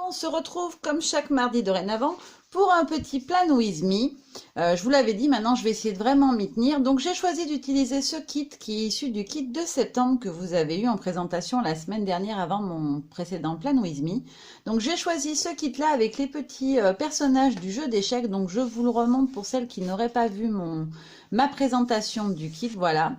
On se retrouve comme chaque mardi dorénavant pour un petit plan with me. Je vous l'avais dit, maintenant je vais essayer de vraiment m'y tenir. Donc j'ai choisi d'utiliser ce kit qui est issu du kit de septembre que vous avez eu en présentation la semaine dernière avant mon précédent plan with me. Donc j'ai choisi ce kit là avec les petits personnages du jeu d'échecs. Donc je vous le remonte pour celles qui n'auraient pas vu ma présentation du kit. Voilà.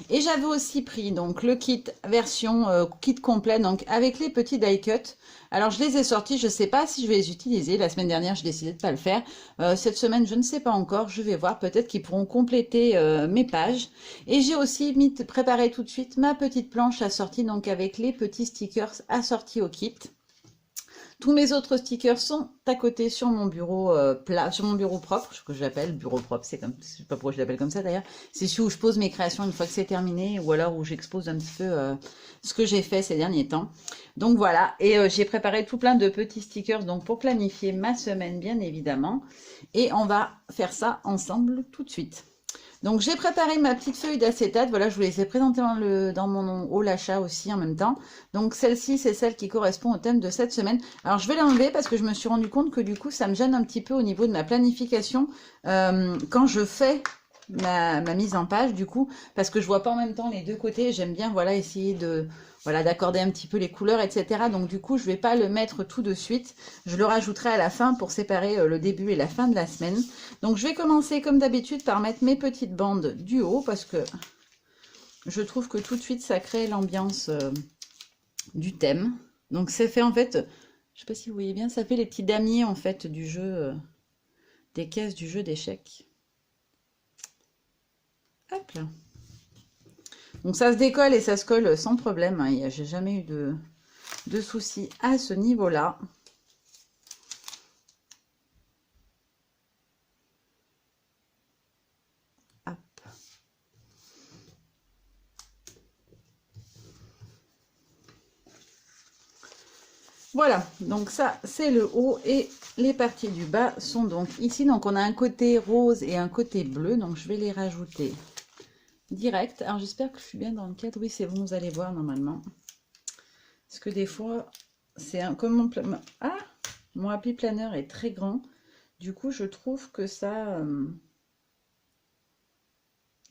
Et j'avais aussi pris donc le kit version kit complet, donc avec les petits die cut. Alors je les ai sortis, je ne sais pas si je vais les utiliser. La semaine dernière, j'ai décidé de ne pas le faire. Cette semaine, je ne sais pas encore. Je vais voir, peut-être qu'ils pourront compléter mes pages. Et j'ai aussi préparé tout de suite ma petite planche assortie, donc avec les petits stickers assortis au kit. Tous mes autres stickers sont à côté sur mon bureau plat, sur mon bureau propre, ce que j'appelle bureau propre. C'est comme, je sais pas pourquoi je l'appelle comme ça d'ailleurs. C'est celui où je pose mes créations une fois que c'est terminé, ou alors où j'expose un petit peu ce que j'ai fait ces derniers temps. Donc voilà, et j'ai préparé tout plein de petits stickers donc pour planifier ma semaine bien évidemment. Et on va faire ça ensemble tout de suite. Donc j'ai préparé ma petite feuille d'acétate, voilà, je vous les ai présentées dans mon haul achat aussi en même temps. Donc celle-ci, c'est celle qui correspond au thème de cette semaine. Alors je vais l'enlever parce que je me suis rendu compte que du coup, ça me gêne un petit peu au niveau de ma planification quand je fais ma mise en page du coup, parce que je vois pas en même temps les deux côtés. J'aime bien, voilà, essayer de... Voilà, d'accorder un petit peu les couleurs, etc. Donc du coup, je vais pas le mettre tout de suite. Je le rajouterai à la fin pour séparer le début et la fin de la semaine. Donc je vais commencer comme d'habitude par mettre mes petites bandes du haut parce que je trouve que tout de suite ça crée l'ambiance du thème. Donc c'est fait en fait, je sais pas si vous voyez bien, ça fait les petits damiers en fait du jeu, des caisses du jeu d'échecs. Hop là. Donc ça se décolle et ça se colle sans problème, hein. J'ai jamais eu de soucis à ce niveau-là. Voilà, donc ça c'est le haut et les parties du bas sont donc ici. Donc on a un côté rose et un côté bleu, donc je vais les rajouter direct. Alors j'espère que je suis bien dans le cadre. Oui, c'est bon, vous allez voir normalement. Parce que des fois, c'est un comme mon Happy Planner est très grand. Du coup, je trouve que ça...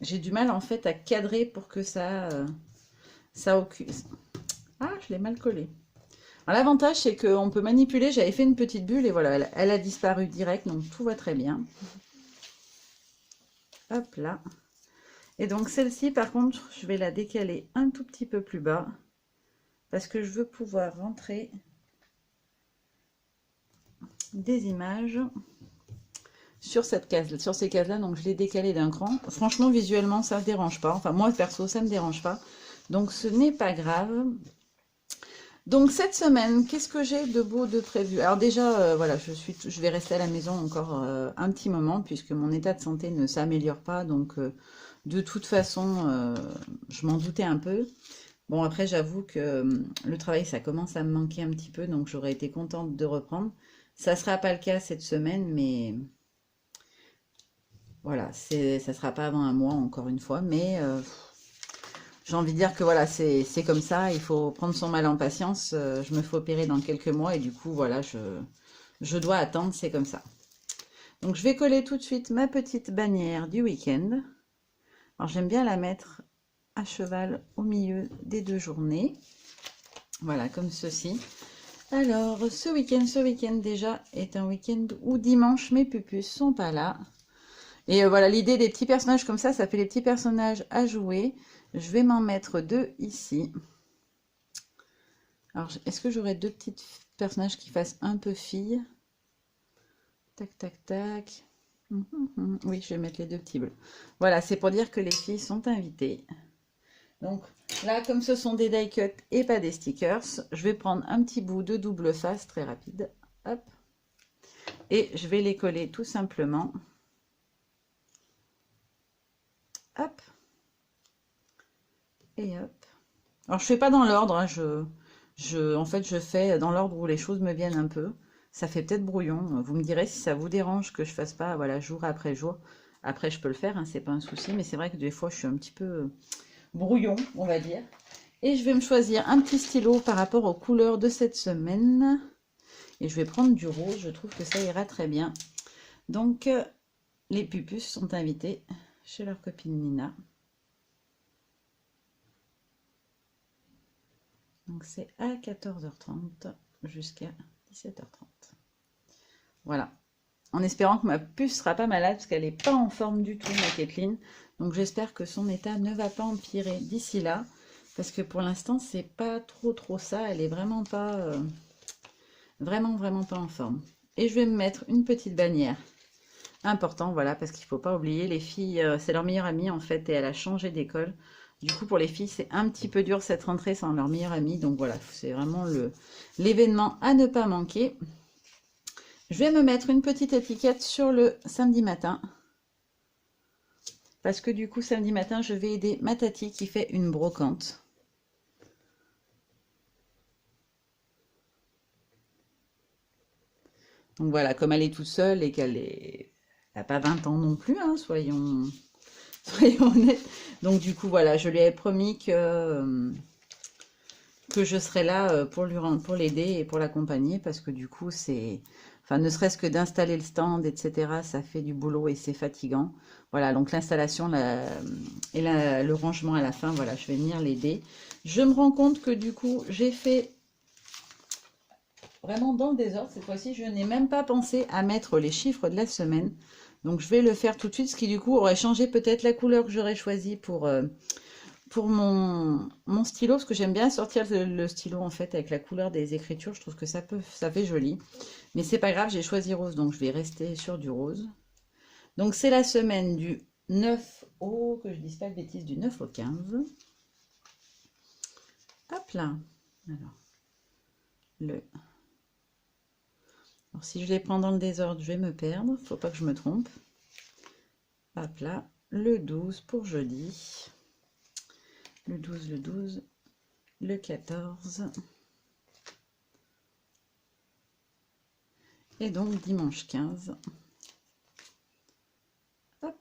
j'ai du mal en fait à cadrer pour que ça occupe... Ah, je l'ai mal collé. L'avantage, c'est qu'on peut manipuler. J'avais fait une petite bulle et voilà, elle a disparu direct, donc tout va très bien. Hop là. Et donc celle-ci, par contre, je vais la décaler un tout petit peu plus bas parce que je veux pouvoir rentrer des images sur cette case, sur ces cases-là. Donc je l'ai décalée d'un cran. Franchement, visuellement, ça ne me dérange pas. Enfin, moi, perso, ça ne me dérange pas. Donc ce n'est pas grave. Donc cette semaine, qu'est-ce que j'ai de beau de prévu? Alors déjà, voilà, je vais rester à la maison encore un petit moment puisque mon état de santé ne s'améliore pas. Donc de toute façon, je m'en doutais un peu. Bon, après, j'avoue que le travail, ça commence à me manquer un petit peu. Donc j'aurais été contente de reprendre. Ça ne sera pas le cas cette semaine, mais voilà, ça ne sera pas avant un mois encore une fois. Mais... j'ai envie de dire que voilà, c'est comme ça, il faut prendre son mal en patience. Je me fais opérer dans quelques mois et du coup, voilà, je dois attendre, c'est comme ça. Donc, je vais coller tout de suite ma petite bannière du week-end. Alors, j'aime bien la mettre à cheval au milieu des deux journées. Voilà, comme ceci. Alors, ce week-end déjà est un week-end où dimanche, mes pupus sont pas là. Et voilà, l'idée des petits personnages comme ça fait les petits personnages à jouer. Je vais m'en mettre deux ici. Alors, est-ce que j'aurais deux petits personnages qui fassent un peu filles? Tac, tac, tac. Oui, je vais mettre les deux petits bleus. Voilà, c'est pour dire que les filles sont invitées. Donc là, comme ce sont des die cut et pas des stickers, je vais prendre un petit bout de double face très rapide. Hop. Et je vais les coller tout simplement. Hop. Et hop. Alors, je fais pas dans l'ordre, hein, en fait, je fais dans l'ordre où les choses me viennent un peu. Ça fait peut-être brouillon. Vous me direz si ça vous dérange que je fasse pas, voilà, jour après jour. Après, je peux le faire, hein, c'est pas un souci, mais c'est vrai que des fois, je suis un petit peu brouillon, on va dire. Et je vais me choisir un petit stylo par rapport aux couleurs de cette semaine. Et je vais prendre du rose, je trouve que ça ira très bien. Donc, les pupus sont invités chez leur copine Nina. Donc, c'est à 14h30 jusqu'à 17h30. Voilà. En espérant que ma puce sera pas malade, parce qu'elle n'est pas en forme du tout, ma Kathleen. Donc, j'espère que son état ne va pas empirer d'ici là. Parce que pour l'instant, c'est pas trop ça. Elle est vraiment pas... vraiment pas en forme. Et je vais me mettre une petite bannière. Important, voilà, parce qu'il ne faut pas oublier, les filles, c'est leur meilleure amie en fait, et elle a changé d'école. Du coup, pour les filles, c'est un petit peu dur cette rentrée sans leur meilleure amie. Donc voilà, c'est vraiment l'événement à ne pas manquer. Je vais me mettre une petite étiquette sur le samedi matin. Parce que du coup, samedi matin, je vais aider ma Tati qui fait une brocante. Donc voilà, comme elle est toute seule et qu'elle n'a pas 20 ans non plus, hein, soyons honnêtes. Donc du coup, voilà, je lui ai promis que je serai là pour l'aider et pour l'accompagner, parce que du coup, enfin, ne serait-ce que d'installer le stand, etc., ça fait du boulot et c'est fatigant. Voilà, donc l'installation et le rangement à la fin, voilà, je vais venir l'aider. Je me rends compte que du coup, j'ai fait vraiment dans le désordre. Cette fois-ci, je n'ai même pas pensé à mettre les chiffres de la semaine. Donc, je vais le faire tout de suite, ce qui du coup aurait changé peut-être la couleur que j'aurais choisie pour mon stylo, parce que j'aime bien sortir le stylo en fait avec la couleur des écritures. Je trouve que ça fait joli. Mais c'est pas grave, j'ai choisi rose, donc je vais rester sur du rose. Donc, c'est la semaine du 9 au, que je dise pas de bêtises, du 9 au 15. Hop là. Alors, si je les prends dans le désordre, je vais me perdre. Faut pas que je me trompe. Hop là. Le 12 pour jeudi. Le 12. Le 14. Et donc dimanche 15. Hop.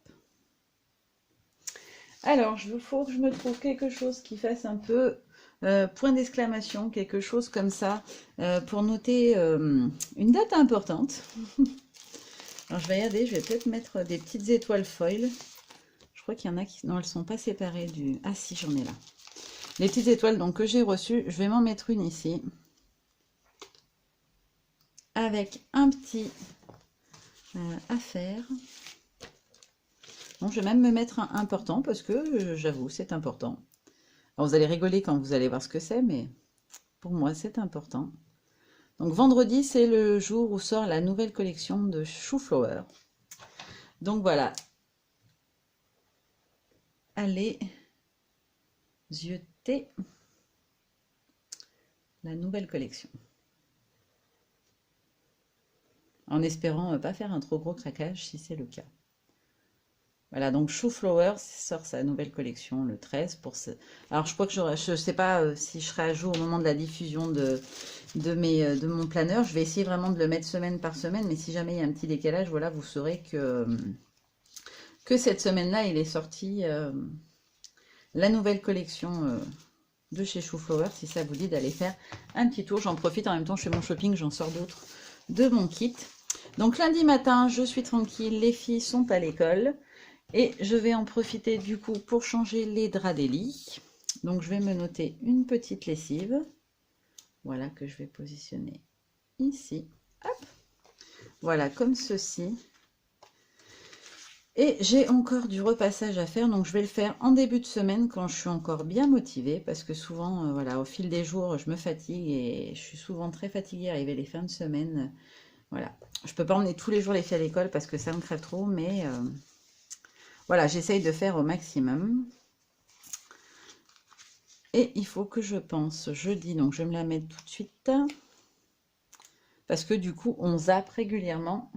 Alors, il faut que je me trouve quelque chose qui fasse un peu point d'exclamation, quelque chose comme ça, pour noter une date importante. Alors, je vais regarder, je vais peut-être mettre des petites étoiles foil. Je crois qu'il y en a qui... Non, elles ne sont pas séparées du... Ah si, j'en ai là. Les petites étoiles donc, que j'ai reçues, je vais m'en mettre une ici. Avec un petit affaire. Donc, je vais même me mettre un important parce que j'avoue, c'est important. Alors, vous allez rigoler quand vous allez voir ce que c'est, mais pour moi, c'est important. Donc, vendredi, c'est le jour où sort la nouvelle collection de Chou-Flower. Donc, voilà. Allez zioter la nouvelle collection. En espérant ne pas faire un trop gros craquage si c'est le cas. Voilà, donc Chou-Flower sort sa nouvelle collection le 13 pour ce... Alors je crois que je sais pas si je serai à jour au moment de la diffusion de mon planeur. Je vais essayer vraiment de le mettre semaine par semaine, mais si jamais il y a un petit décalage, voilà, vous saurez que cette semaine-là, il est sorti la nouvelle collection de chez Chou-Flower. Si ça vous dit d'aller faire un petit tour, j'en profite en même temps, je fais mon shopping, j'en sors d'autres de mon kit. Donc lundi matin, je suis tranquille, les filles sont à l'école. Et je vais en profiter du coup pour changer les draps des lits. Donc je vais me noter une petite lessive. Voilà, que je vais positionner ici. Hop. Voilà, comme ceci. Et j'ai encore du repassage à faire. Donc je vais le faire en début de semaine quand je suis encore bien motivée. Parce que souvent, voilà, au fil des jours, je me fatigue. Et je suis souvent très fatiguée arrivé les fins de semaine. Voilà. Je ne peux pas emmener tous les jours les filles à l'école parce que ça me crève trop. Mais... voilà, j'essaye de faire au maximum. Et il faut que je pense jeudi, donc je vais me la mettre tout de suite. Parce que du coup, on zappe régulièrement.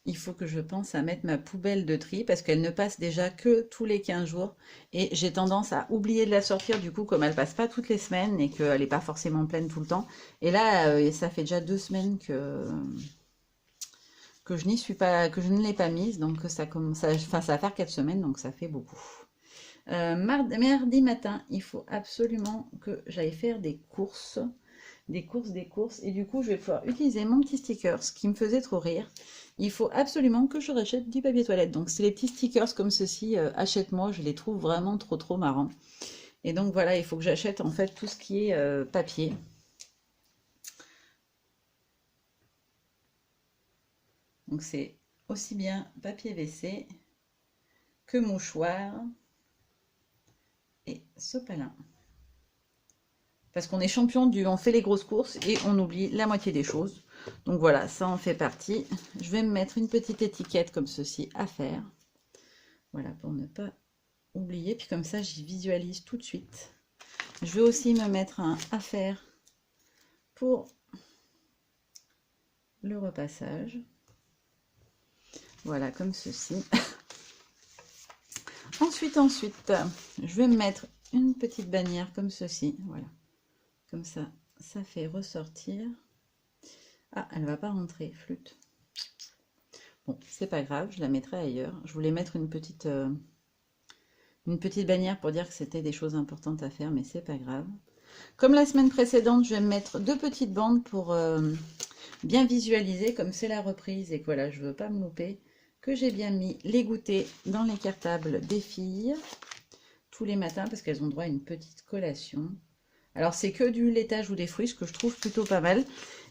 Il faut que je pense à mettre ma poubelle de tri, parce qu'elle ne passe déjà que tous les 15 jours. Et j'ai tendance à oublier de la sortir, du coup, comme elle passe pas toutes les semaines et qu'elle n'est pas forcément pleine tout le temps. Et là, ça fait déjà 2 semaines que je n'y suis pas, que je ne l'ai pas mise, donc ça va faire 4 semaines, donc ça fait beaucoup. Mardi matin, il faut absolument que j'aille faire des courses. des courses. Et du coup, je vais pouvoir utiliser mon petit sticker, ce qui me faisait trop rire. Il faut absolument que je rachète du papier toilette. Donc, c'est les petits stickers comme ceci, achète-moi, je les trouve vraiment trop marrants. Et donc, voilà, il faut que j'achète en fait tout ce qui est papier. Donc, c'est aussi bien papier WC que mouchoir et sopalin. Parce qu'on est champion on fait les grosses courses et on oublie la moitié des choses. Donc voilà, ça en fait partie. Je vais me mettre une petite étiquette comme ceci à faire. Voilà, pour ne pas oublier. Puis comme ça, j'y visualise tout de suite. Je vais aussi me mettre un à faire pour le repassage. Voilà, comme ceci. Ensuite, je vais me mettre une petite bannière comme ceci. Voilà. Comme ça, ça fait ressortir. Ah, elle va pas rentrer, flûte. Bon, c'est pas grave, je la mettrai ailleurs. Je voulais mettre une petite bannière pour dire que c'était des choses importantes à faire, mais c'est pas grave. Comme la semaine précédente, je vais me mettre 2 petites bandes pour bien visualiser, comme c'est la reprise et que voilà, je veux pas me louper, que j'ai bien mis les goûters dans les cartables des filles tous les matins parce qu'elles ont droit à une petite collation. Alors c'est que du laitage ou des fruits, ce que je trouve plutôt pas mal.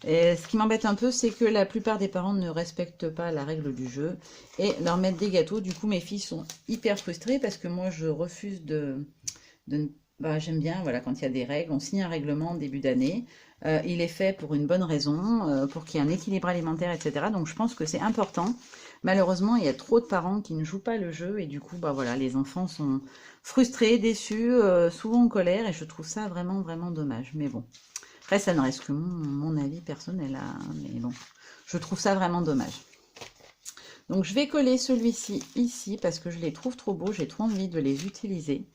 Et ce qui m'embête un peu, c'est que la plupart des parents ne respectent pas la règle du jeu et leur mettent des gâteaux. Du coup, mes filles sont hyper frustrées parce que moi, je refuse j'aime bien, voilà, quand il y a des règles, on signe un règlement en début d'année. Il est fait pour une bonne raison, pour qu'il y ait un équilibre alimentaire, etc. Donc je pense que c'est important. Malheureusement, il y a trop de parents qui ne jouent pas le jeu et du coup, bah voilà, les enfants sont frustrés, déçus, souvent en colère et je trouve ça vraiment dommage. Mais bon, après ça ne reste que mon avis personnel, hein, mais bon, je trouve ça vraiment dommage. Donc je vais coller celui-ci ici parce que je les trouve trop beaux, j'ai trop envie de les utiliser.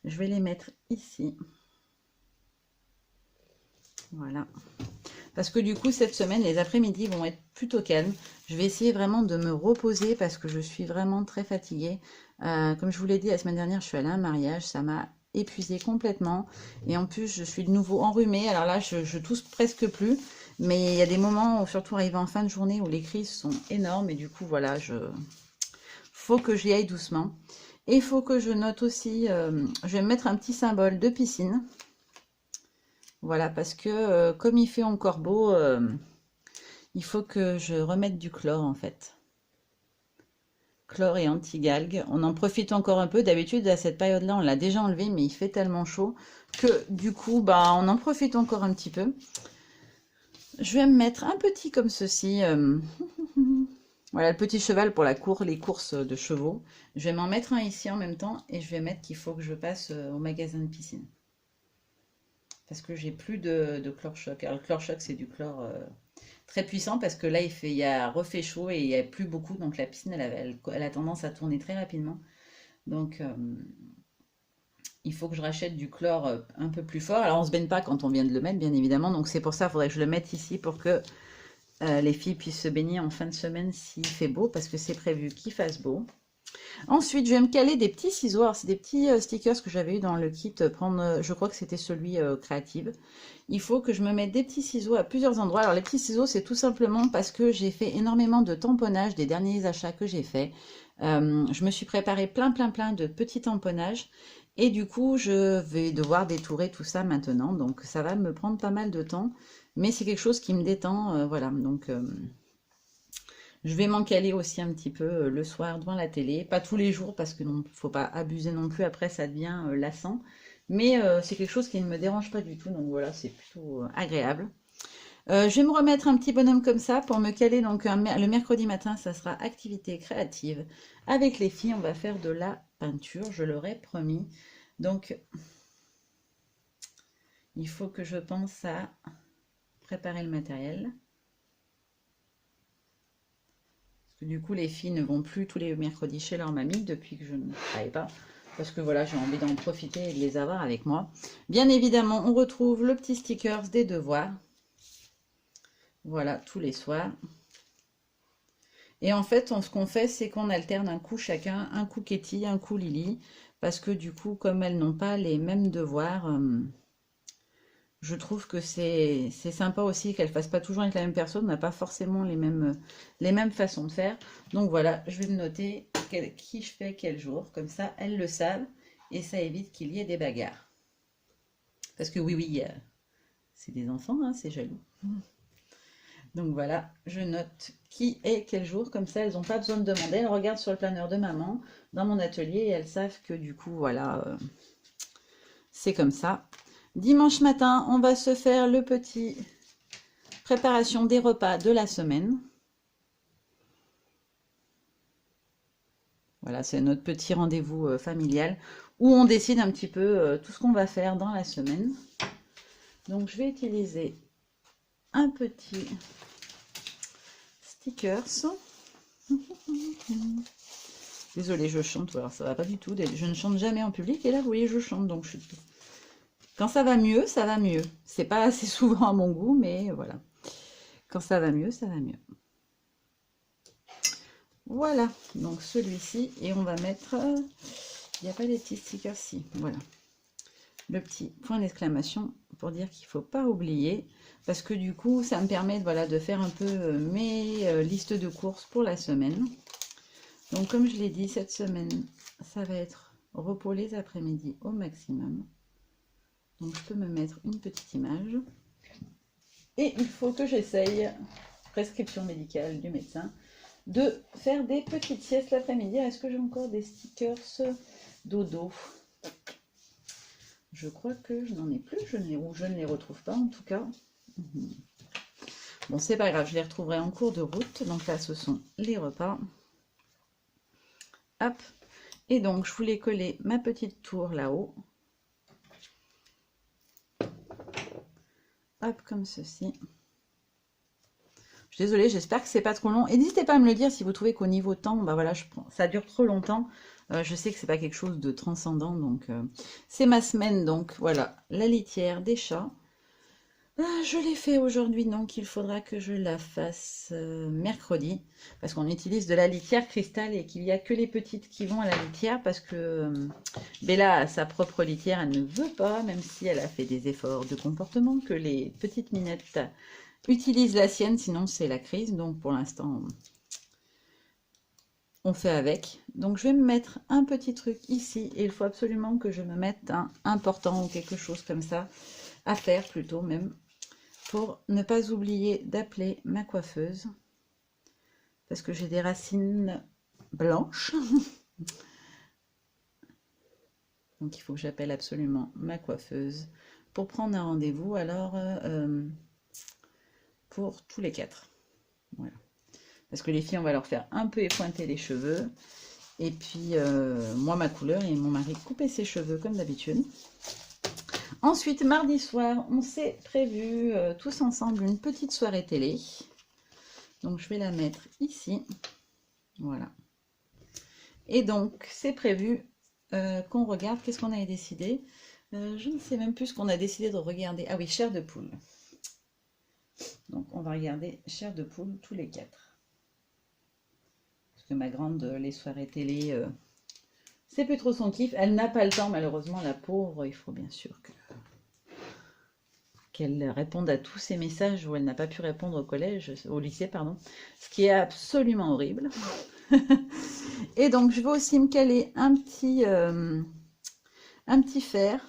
Je vais les mettre ici. Voilà. Parce que du coup, cette semaine, les après-midi vont être plutôt calmes. Je vais essayer vraiment de me reposer parce que je suis vraiment très fatiguée. Comme je vous l'ai dit la semaine dernière, je suis allée à un mariage. Ça m'a épuisée complètement. Et en plus, je suis de nouveau enrhumée. Alors là, je tousse presque plus. Mais il y a des moments, où, surtout arrivé en fin de journée, où les crises sont énormes. Et du coup, voilà, faut que j'y aille doucement. Et il faut que je note aussi, je vais me mettre un petit symbole de piscine. Voilà, parce que comme il fait encore beau, il faut que je remette du chlore en fait. Chlore et anti-galgue. On en profite encore un peu. D'habitude, à cette période-là, on l'a déjà enlevé, mais il fait tellement chaud que du coup, bah, on en profite encore un petit peu. Je vais me mettre un petit comme ceci. Voilà, le petit cheval pour les courses de chevaux. Je vais m'en mettre un ici en même temps et je vais mettre qu'il faut que je passe au magasin de piscine. Parce que j'ai plus de chlore choc. Alors le chlore choc, c'est du chlore très puissant parce que là, il a refait chaud et il n'y a plus beaucoup. Donc la piscine, elle a tendance à tourner très rapidement. Donc il faut que je rachète du chlore un peu plus fort. Alors on ne se baigne pas quand on vient de le mettre, bien évidemment. Donc c'est pour ça qu'il faudrait que je le mette ici pour que les filles puissent se baigner en fin de semaine s'il fait beau. Parce que c'est prévu qu'il fasse beau. Ensuite, je vais me caler des petits ciseaux. Alors, c'est des petits stickers que j'avais eu dans le kit. Je crois que c'était celui créative. Il faut que je me mette des petits ciseaux à plusieurs endroits. Alors, les petits ciseaux, c'est tout simplement parce que j'ai fait énormément de tamponnage des derniers achats que j'ai faits. Je me suis préparé plein de petits tamponnages. Et du coup, je vais devoir détourer tout ça maintenant. Donc, ça va me prendre pas mal de temps. Mais c'est quelque chose qui me détend. Voilà, donc... je vais m'en caler aussi un petit peu le soir devant la télé. Pas tous les jours parce que ne faut pas abuser non plus. Après, ça devient lassant. Mais c'est quelque chose qui ne me dérange pas du tout. Donc voilà, c'est plutôt agréable. Je vais me remettre un petit bonhomme comme ça pour me caler. Donc le mercredi matin, ça sera activité créative. Avec les filles, on va faire de la peinture. Je leur ai promis. Donc, il faut que je pense à préparer le matériel. Du coup, les filles ne vont plus tous les mercredis chez leur mamie depuis que je ne travaille pas. Parce que voilà, j'ai envie d'en profiter et de les avoir avec moi. Bien évidemment, on retrouve le petit sticker des devoirs. Voilà, tous les soirs. Et en fait, ce qu'on fait, c'est qu'on alterne un coup chacun, un coup Katie, un coup Lily. Parce que du coup, comme elles n'ont pas les mêmes devoirs, Je trouve que c'est sympa aussi qu'elle fasse pas toujours avec la même personne. On n'a pas forcément les mêmes façons de faire. Donc voilà, je vais me noter qui je fais quel jour. Comme ça, elles le savent. Et ça évite qu'il y ait des bagarres. Parce que oui, c'est des enfants, hein, c'est jaloux. Donc voilà, je note qui est quel jour. Comme ça, elles n'ont pas besoin de demander. Elles regardent sur le planeur de maman dans mon atelier. Et elles savent que du coup, voilà, c'est comme ça. Dimanche matin, on va se faire le petit préparation des repas de la semaine. Voilà, c'est notre petit rendez-vous familial où on décide un petit peu tout ce qu'on va faire dans la semaine. Donc, je vais utiliser un petit stickers. Désolée, je chante, alors ça va pas du tout. Je ne chante jamais en public et là, vous voyez, je chante. Donc, quand ça va mieux, ça va mieux. C'est pas assez souvent à mon goût, mais voilà. Quand ça va mieux, ça va mieux. Voilà, donc celui-ci, et on va mettre, il n'y a pas des petits stickers, si, voilà, le petit point d'exclamation pour dire qu'il ne faut pas oublier, parce que du coup, ça me permet voilà, de faire un peu mes listes de courses pour la semaine. Donc comme je l'ai dit, cette semaine, ça va être repos les après-midi au maximum. Donc je peux me mettre une petite image. Et il faut que j'essaye, prescription médicale du médecin, de faire des petites siestes l'après-midi. Est-ce que j'ai encore des stickers dodo? Je crois que je n'en ai plus, ou je ne les retrouve pas en tout cas. Bon, c'est pas grave, je les retrouverai en cours de route. Donc là, ce sont les repas. Hop. Et donc, je voulais coller ma petite tour là-haut. Hop, comme ceci. Je suis désolée, j'espère que c'est pas trop long. Et n'hésitez pas à me le dire si vous trouvez qu'au niveau temps, bah voilà, ça dure trop longtemps. Je sais que c'est pas quelque chose de transcendant, donc c'est ma semaine, donc voilà, la litière des chats. Je l'ai fait aujourd'hui, donc il faudra que je la fasse mercredi, parce qu'on utilise de la litière cristal et qu'il n'y a que les petites qui vont à la litière, parce que Bella a sa propre litière, elle ne veut pas, même si elle a fait des efforts de comportement, que les petites minettes utilisent la sienne, sinon c'est la crise, donc pour l'instant on fait avec. Donc je vais me mettre un petit truc ici, et il faut absolument que je me mette un important ou quelque chose comme ça, à faire plutôt même, pour ne pas oublier d'appeler ma coiffeuse, parce que j'ai des racines blanches. Donc il faut que j'appelle absolument ma coiffeuse pour prendre un rendez-vous, alors pour tous les 4. Voilà. Parce que les filles, on va leur faire un peu épointer les cheveux. Et puis, moi, ma couleur, et mon mari couper ses cheveux comme d'habitude. Ensuite, mardi soir, on s'est prévu tous ensemble une petite soirée télé. Donc, je vais la mettre ici. Voilà. Et donc, c'est prévu qu'on regarde. Qu'est-ce qu'on avait décidé? Je ne sais même plus ce qu'on a décidé de regarder. Ah oui, Chair de poule. Donc, on va regarder Chair de poule tous les 4. Parce que ma grande, les soirées télé, c'est plus trop son kiff. Elle n'a pas le temps, malheureusement, la pauvre. Il faut bien sûr qu'elle réponde à tous ces messages où elle n'a pas pu répondre au collège, au lycée, pardon. Ce qui est absolument horrible. Et donc, je vais aussi me caler un petit fer.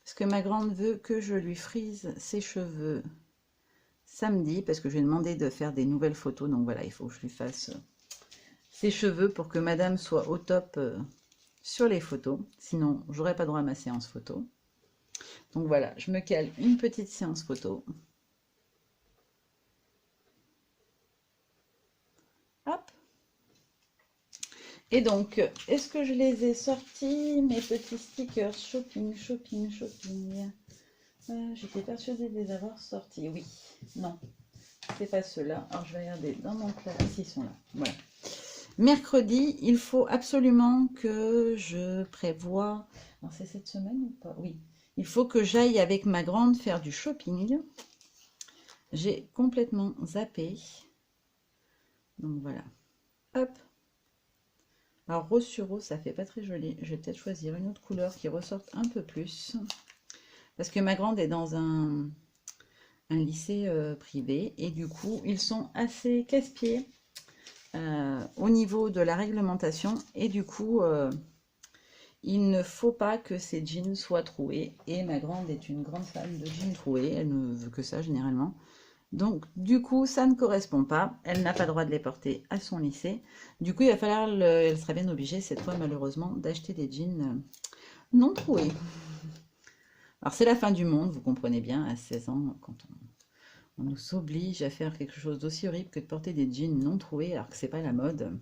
Parce que ma grande veut que je lui frise ses cheveux samedi. Parce que je lui ai demandé de faire des nouvelles photos. Donc voilà, il faut que je lui fasse ses cheveux pour que madame soit au top sur les photos. Sinon, j'aurais pas droit à ma séance photo. Donc voilà, je me cale une petite séance photo. Hop. Et donc, est-ce que je les ai sortis, mes petits stickers shopping? J'étais persuadée de les avoir sortis. Oui, non, c'est pas ceux-là. Alors, je vais regarder dans mon classeur. Ils sont là. Voilà. Mercredi, il faut absolument que je prévoie... Alors, c'est cette semaine ou pas? Oui. Il faut que j'aille avec ma grande faire du shopping. J'ai complètement zappé. Donc, voilà. Hop. Alors, rose sur rose, ça fait pas très joli. Je vais peut-être choisir une autre couleur qui ressorte un peu plus. parce que ma grande est dans un lycée privé et du coup, ils sont assez casse-pieds au niveau de la réglementation et du coup, il ne faut pas que ces jeans soient troués et ma grande est une grande fan de jeans troués, elle ne veut que ça généralement. Donc, du coup, ça ne correspond pas. Elle n'a pas le droit de les porter à son lycée. Du coup, il va falloir, elle sera bien obligée, cette fois, malheureusement, d'acheter des jeans non troués. Alors, c'est la fin du monde, vous comprenez bien, à 16 ans, quand on nous oblige à faire quelque chose d'aussi horrible que de porter des jeans non troués, alors que c'est pas la mode.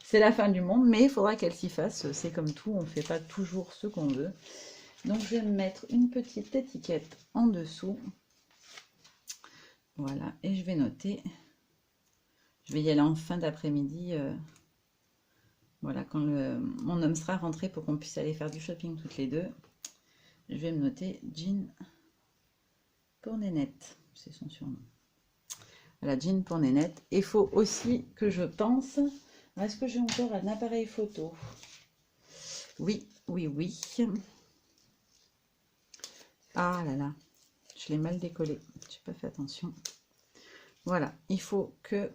C'est la fin du monde, mais il faudra qu'elle s'y fasse. C'est comme tout, on ne fait pas toujours ce qu'on veut. Donc, je vais me mettre une petite étiquette en dessous. Voilà, et je vais noter. Je vais y aller en fin d'après-midi. Voilà, quand mon homme sera rentré pour qu'on puisse aller faire du shopping toutes les deux. Je vais me noter Jean pour Nénette. C'est son surnom. Voilà, Jean pour Nénette. Et il faut aussi que je pense... Est-ce que j'ai encore un appareil photo? Oui, oui, oui. Ah là là, je l'ai mal décollé. Je n'ai pas fait attention. Voilà, il faut que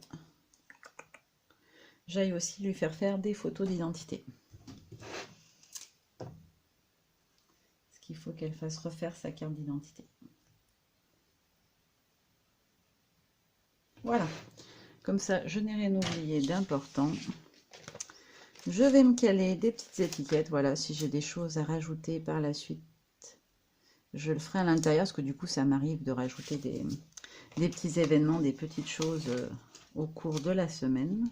j'aille aussi lui faire des photos d'identité. Parce qu'il faut qu'elle fasse refaire sa carte d'identité. Voilà, comme ça, je n'ai rien oublié d'important. Je vais me caler des petites étiquettes. Voilà, si j'ai des choses à rajouter par la suite, je le ferai à l'intérieur. Parce que du coup, ça m'arrive de rajouter des petits événements, des petites choses au cours de la semaine.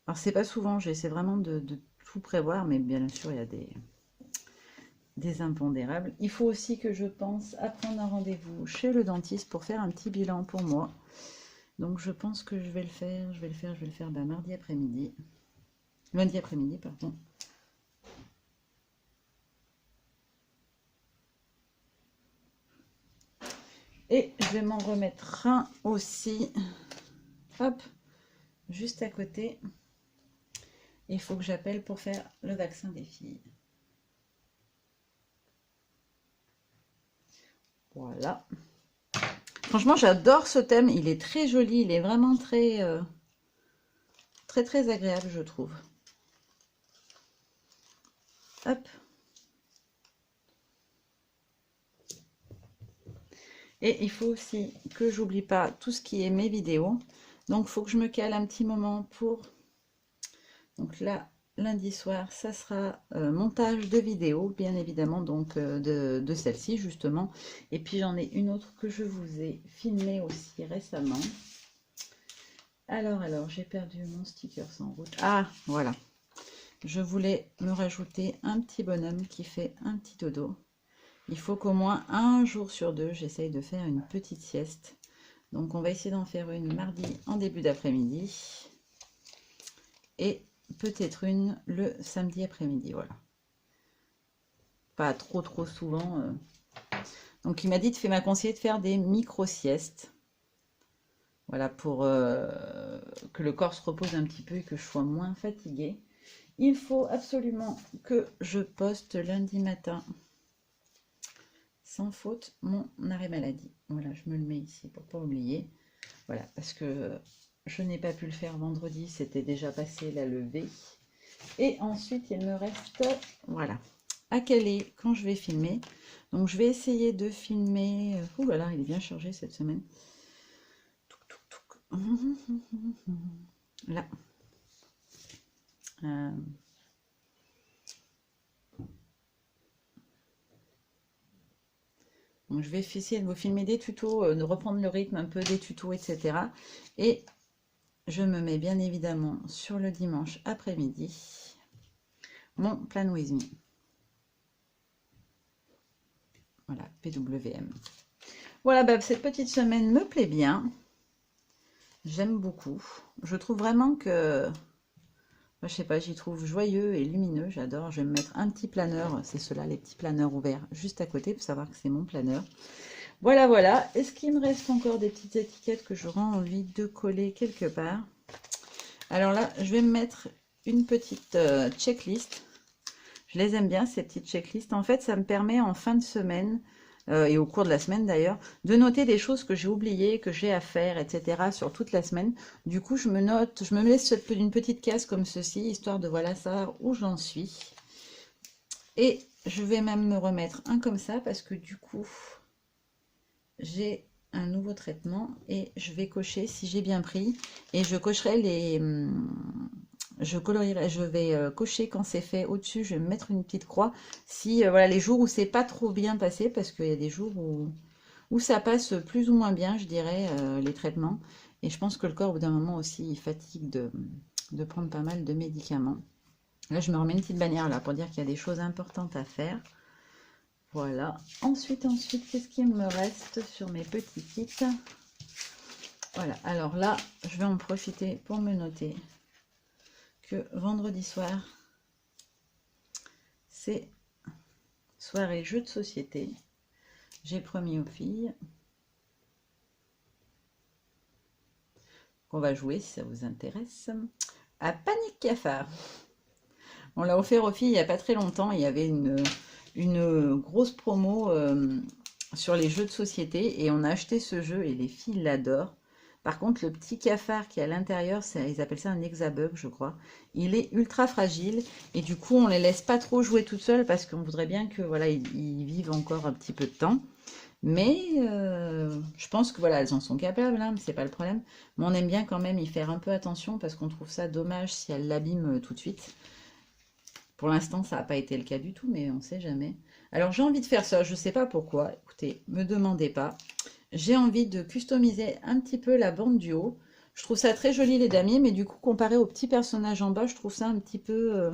Alors, c'est pas souvent, j'essaie vraiment de tout prévoir. Mais bien sûr, il y a des impondérables. Il faut aussi que je pense à prendre un rendez-vous chez le dentiste pour faire un petit bilan pour moi. Donc je pense que je vais le faire, mardi après-midi. Lundi après-midi, pardon. Et je vais m'en remettre un aussi. Hop, juste à côté. Il faut que j'appelle pour faire le vaccin des filles. Voilà. Franchement, j'adore ce thème. Il est très joli. Il est vraiment très, très agréable, je trouve. Hop. Et il faut aussi que j'oublie pas tout ce qui est mes vidéos. Donc, il faut que je me cale un petit moment pour... Donc là, lundi soir, ça sera montage de vidéos, bien évidemment, donc de celle-ci, justement. Et puis, j'en ai une autre que je vous ai filmée aussi récemment. Alors, j'ai perdu mon sticker sans route. Ah, voilà. Je voulais me rajouter un petit bonhomme qui fait un petit dodo. Il faut qu'au moins un jour sur deux, j'essaye de faire une petite sieste. Donc, on va essayer d'en faire une mardi en début d'après-midi. Et peut-être une le samedi après-midi, voilà. Pas trop souvent. Donc, il m'a dit, m'a conseillé de faire des micro-siestes. Voilà, pour que le corps se repose un petit peu et que je sois moins fatiguée. Il faut absolument que je poste lundi matin, sans faute, mon arrêt maladie. Voilà, je me le mets ici pour ne pas oublier. Voilà, parce que je n'ai pas pu le faire vendredi, c'était déjà passé la levée. Et ensuite, il me reste, voilà, à caler quand je vais filmer. Donc, je vais essayer de filmer... Ouh là là, il est bien chargé cette semaine. Là. Donc, je vais essayer de vous filmer des tutos, de reprendre le rythme un peu des tutos, etc. Et je me mets bien évidemment sur le dimanche après-midi mon Plan With Me. Voilà, PWM. Voilà, bah, cette petite semaine me plaît bien. J'aime beaucoup. Je trouve vraiment que... Je sais pas, j'y trouve joyeux et lumineux, j'adore. Je vais me mettre un petit planeur, c'est ceux-là, les petits planeurs ouverts, juste à côté, pour savoir que c'est mon planeur. Voilà, voilà. Est-ce qu'il me reste encore des petites étiquettes que j'aurai envie de coller quelque part? Alors là, je vais me mettre une petite checklist. Je les aime bien, ces petites checklists. En fait, ça me permet en fin de semaine, et au cours de la semaine d'ailleurs, de noter des choses que j'ai oubliées, que j'ai à faire, etc. sur toute la semaine. Du coup, je me note, je me laisse une petite case comme ceci, histoire de voilà ça où j'en suis. Et je vais même me remettre un comme ça, parce que du coup, j'ai un nouveau traitement et je vais cocher si j'ai bien pris. Et je cocherai les... Je colorierai, je vais cocher quand c'est fait au-dessus, je vais me mettre une petite croix. Si voilà les jours où c'est pas trop bien passé, parce qu'il y a des jours où ça passe plus ou moins bien, je dirais, les traitements. Et je pense que le corps, au bout d'un moment aussi, il fatigue de prendre pas mal de médicaments. Là, je me remets une petite bannière là pour dire qu'il y a des choses importantes à faire. Voilà. Ensuite, qu'est-ce qu'il me reste sur mes petits kits? Voilà. Alors là, je vais en profiter pour me noter que vendredi soir, c'est soirée jeux de société. J'ai promis aux filles qu'on va jouer, si ça vous intéresse, à Panique Cafard. On l'a offert aux filles il n'y a pas très longtemps. Il y avait une grosse promo sur les jeux de société et on a acheté ce jeu et les filles l'adorent. Par contre, le petit cafard qui est à l'intérieur, ils appellent ça un hexabug, je crois. Il est ultra fragile et du coup, on les laisse pas trop jouer toutes seules parce qu'on voudrait bien que voilà, ils vivent encore un petit peu de temps. Mais je pense que voilà, elles en sont capables, hein, mais c'est pas le problème. Mais on aime bien quand même y faire un peu attention parce qu'on trouve ça dommage si elles l'abîment tout de suite. Pour l'instant, ça n'a pas été le cas du tout, mais on ne sait jamais. Alors, j'ai envie de faire ça, je ne sais pas pourquoi. Écoutez, ne me demandez pas. J'ai envie de customiser un petit peu la bande du haut. Je trouve ça très joli, les damiers, mais du coup, comparé au petit personnage en bas, je trouve ça un petit peu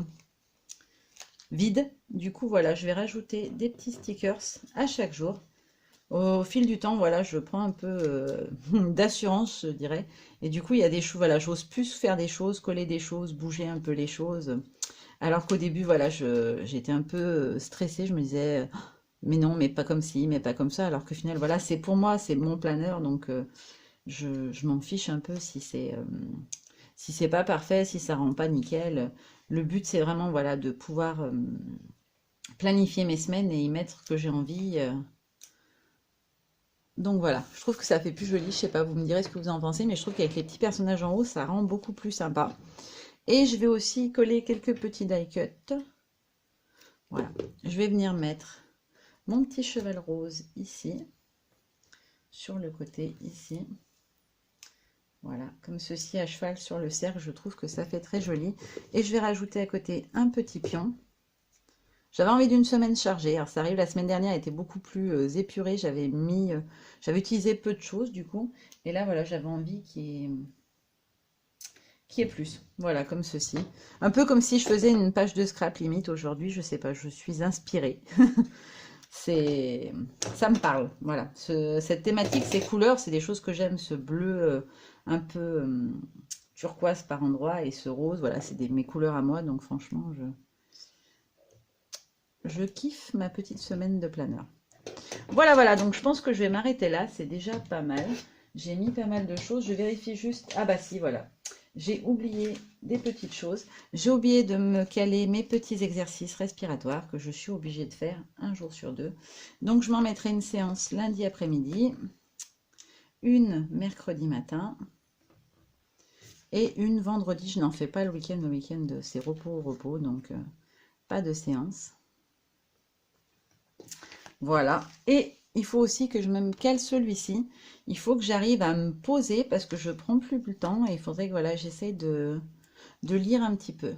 vide. Du coup, voilà, je vais rajouter des petits stickers à chaque jour. Au fil du temps, voilà, je prends un peu d'assurance, je dirais. Et du coup, il y a des choses, voilà, j'ose plus faire des choses, coller des choses, bouger un peu les choses. Alors qu'au début, voilà, j'étais un peu stressée. Je me disais, mais non, mais pas comme ci, mais pas comme ça. Alors que final, voilà, c'est pour moi, c'est mon planeur. Donc, je m'en fiche un peu si c'est pas parfait, si ça rend pas nickel. Le but, c'est vraiment, voilà, de pouvoir planifier mes semaines et y mettre ce que j'ai envie. Donc voilà, je trouve que ça fait plus joli. Je sais pas, vous me direz ce que vous en pensez, mais je trouve qu'avec les petits personnages en haut, ça rend beaucoup plus sympa. Et je vais aussi coller quelques petdie cuts. Voilà, je vais venir mettre mon petit cheval rose ici, sur le côté ici. Voilà, comme ceci à cheval sur le cercle, je trouve que ça fait très joli. Et je vais rajouter à côté un petit pion. J'avais envie d'une semaine chargée. Alors ça arrive, la semaine dernière, elle était beaucoup plus épurée. J'avais utilisé peu de choses du coup. Et là, voilà, j'avais envie qu'il y ait plus. Voilà, comme ceci. Un peu comme si je faisais une page de scrap limite aujourd'hui. Je sais pas, je suis inspirée. Ça me parle. Voilà. Cette thématique, ces couleurs, c'est des choses que j'aime. Ce bleu un peu turquoise par endroit et ce rose, voilà, c'est mes couleurs à moi. Donc franchement, je kiffe ma petite semaine de planeur. Voilà, voilà, donc je pense que je vais m'arrêter là, c'est déjà pas mal. J'ai mis pas mal de choses, je vérifie juste... Ah bah si, voilà. J'ai oublié des petites choses. J'ai oublié de me caler mes petits exercices respiratoires que je suis obligée de faire un jour sur deux. Donc je m'en mettrai une séance lundi après-midi, une mercredi matin et une vendredi. Je n'en fais pas le week-end c'est repos au repos, donc pas de séance. Voilà. Et il faut aussi que je me cale celui-ci. Il faut que j'arrive à me poser parce que je prends plus le temps et il faudrait que voilà, j'essaie de lire un petit peu.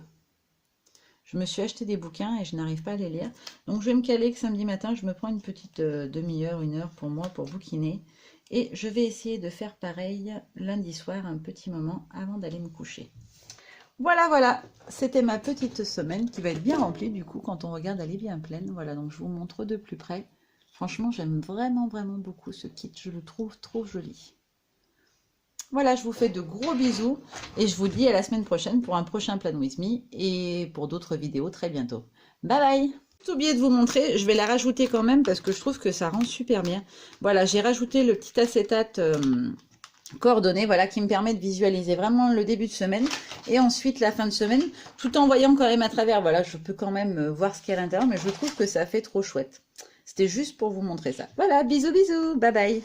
Je me suis acheté des bouquins et je n'arrive pas à les lire. Donc je vais me caler que samedi matin, je me prends une petite demi-heure, une heure pour moi pour bouquiner. Et je vais essayer de faire pareil lundi soir, un petit moment avant d'aller me coucher. Voilà, voilà, c'était ma petite semaine qui va être bien remplie du coup quand on regarde, elle est bien pleine. Voilà, donc je vous montre de plus près. Franchement, j'aime vraiment, vraiment beaucoup ce kit. Je le trouve trop joli. Voilà, je vous fais de gros bisous et je vous dis à la semaine prochaine pour un prochain Plan With Me et pour d'autres vidéos très bientôt. Bye bye! J'ai oublié de vous montrer, je vais la rajouter quand même parce que je trouve que ça rend super bien. Voilà, j'ai rajouté le petit acétate coordonnées, voilà, qui me permet de visualiser vraiment le début de semaine et ensuite la fin de semaine, tout en voyant quand même à travers. Voilà, je peux quand même voir ce qu'il y a à l'intérieur, mais je trouve que ça fait trop chouette. C'était juste pour vous montrer ça. Voilà, bisous, bisous, bye bye.